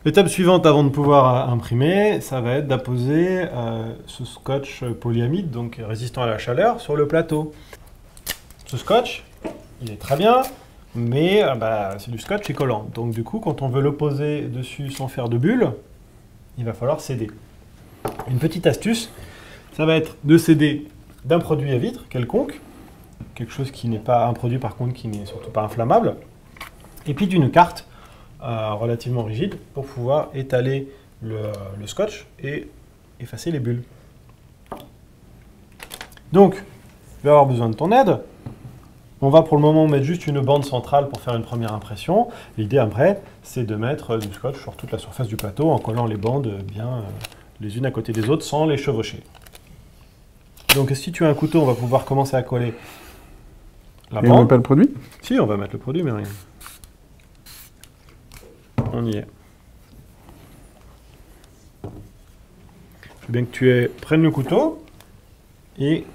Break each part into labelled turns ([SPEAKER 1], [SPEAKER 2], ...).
[SPEAKER 1] L'étape suivante avant de pouvoir imprimer, ça va être d'apposer ce scotch polyamide, donc résistant à la chaleur, sur le plateau. Ce scotch, il est très bien, mais c'est du scotch et collant. Donc du coup, quand on veut le poser dessus sans faire de bulles, il va falloir s'aider. Une petite astuce, ça va être de s'aider d'un produit à vitre quelconque, quelque chose qui n'est pas un produit par contre qui n'est surtout pas inflammable, et puis d'une carte relativement rigide pour pouvoir étaler le scotch et effacer les bulles. Donc, je vais avoir besoin de ton aide. On va pour le moment mettre juste une bande centrale pour faire une première impression. L'idée après, c'est de mettre du scotch sur toute la surface du plateau en collant les bandes bien les unes à côté des autres sans les chevaucher. Donc si tu as un couteau, on va pouvoir commencer à coller la bande.
[SPEAKER 2] Et on met pas le produit?
[SPEAKER 1] Si, on va mettre le produit, mais rien. On y est. Je veux bien que tu prennes le couteau et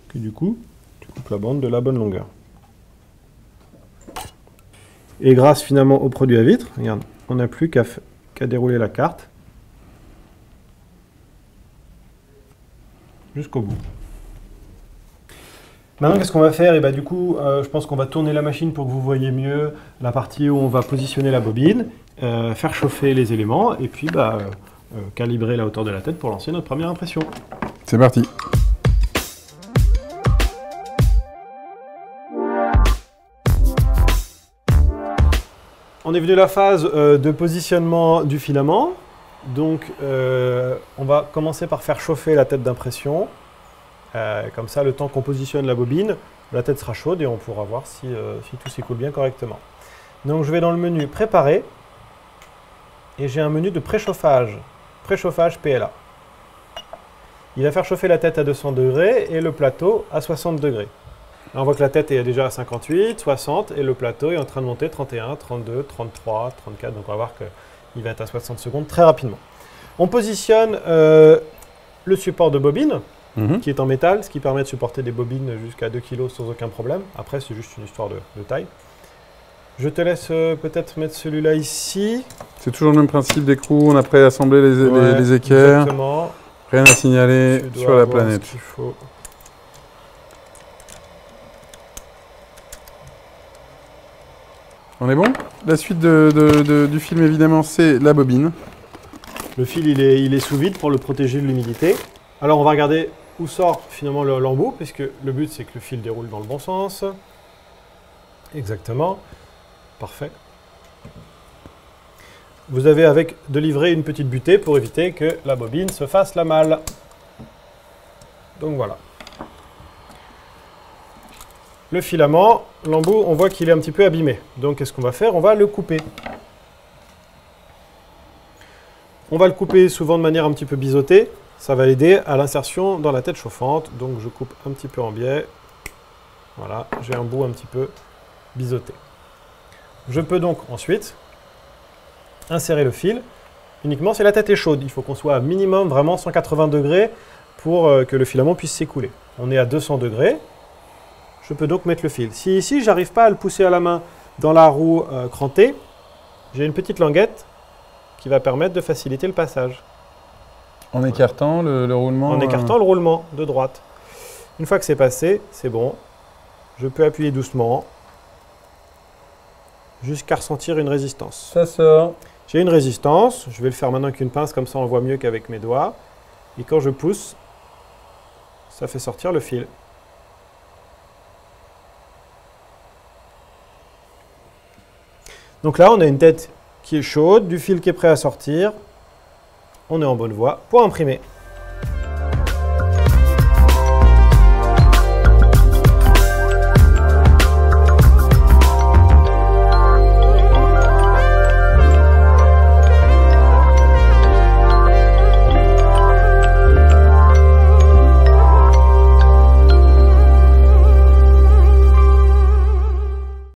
[SPEAKER 1] que du coup, tu coupes la bande de la bonne longueur. Et grâce finalement au produit à vitre, regarde, on n'a plus qu'à dérouler la carte jusqu'au bout. Maintenant, qu'est-ce qu'on va faire? Et du coup, je pense qu'on va tourner la machine pour que vous voyez mieux la partie où on va positionner la bobine, faire chauffer les éléments et puis calibrer la hauteur de la tête pour lancer notre première impression.
[SPEAKER 2] C'est parti.
[SPEAKER 1] On est venu à la phase de positionnement du filament. Donc, on va commencer par faire chauffer la tête d'impression. Comme ça, le temps qu'on positionne la bobine, la tête sera chaude et on pourra voir si tout s'écoule bien correctement. Donc, je vais dans le menu Préparer et j'ai un menu de préchauffage, préchauffage PLA. Il va faire chauffer la tête à 200 degrés et le plateau à 60 degrés. Là, on voit que la tête est déjà à 58, 60 et le plateau est en train de monter 31, 32, 33, 34. Donc, on va voir qu'il va être à 60 secondes très rapidement. On positionne le support de bobine. Qui est en métal, ce qui permet de supporter des bobines jusqu'à 2 kg sans aucun problème. Après, c'est juste une histoire de taille. Je te laisse peut-être mettre celui-là ici.
[SPEAKER 2] C'est toujours le même principe d'écrou, on a préassemblé les équerres.
[SPEAKER 1] Exactement.
[SPEAKER 2] Rien à signaler sur la planète.
[SPEAKER 1] Ce qu'il faut.
[SPEAKER 2] On est bon? La suite du film, évidemment, c'est la bobine.
[SPEAKER 1] Le fil, il est sous vide pour le protéger de l'humidité. Alors, on va regarder où sort finalement l'embout, puisque le but, c'est que le fil déroule dans le bon sens. Exactement. Parfait. Vous avez avec de livrer une petite butée pour éviter que la bobine se fasse la malle. Donc voilà. Le filament, l'embout, on voit qu'il est un petit peu abîmé. Donc qu'est-ce qu'on va faire? On va le couper. On va le couper souvent de manière un petit peu biseautée. Ça va aider à l'insertion dans la tête chauffante. Donc je coupe un petit peu en biais. Voilà, j'ai un bout un petit peu biseauté. Je peux donc ensuite insérer le fil uniquement si la tête est chaude. Il faut qu'on soit à minimum vraiment 180 degrés pour que le filament puisse s'écouler. On est à 200 degrés. Je peux donc mettre le fil. Si ici, je n'arrive pas à le pousser à la main dans la roue crantée, j'ai une petite languette qui va permettre de faciliter le passage.
[SPEAKER 2] En écartant le roulement?
[SPEAKER 1] En écartant le roulement de droite. Une fois que c'est passé, c'est bon. Je peux appuyer doucement jusqu'à ressentir une résistance.
[SPEAKER 2] Ça sort.
[SPEAKER 1] J'ai une résistance. Je vais le faire maintenant avec une pince, comme ça on voit mieux qu'avec mes doigts. Et quand je pousse, ça fait sortir le fil. Donc là, on a une tête qui est chaude, du fil qui est prêt à sortir. On est en bonne voie pour imprimer.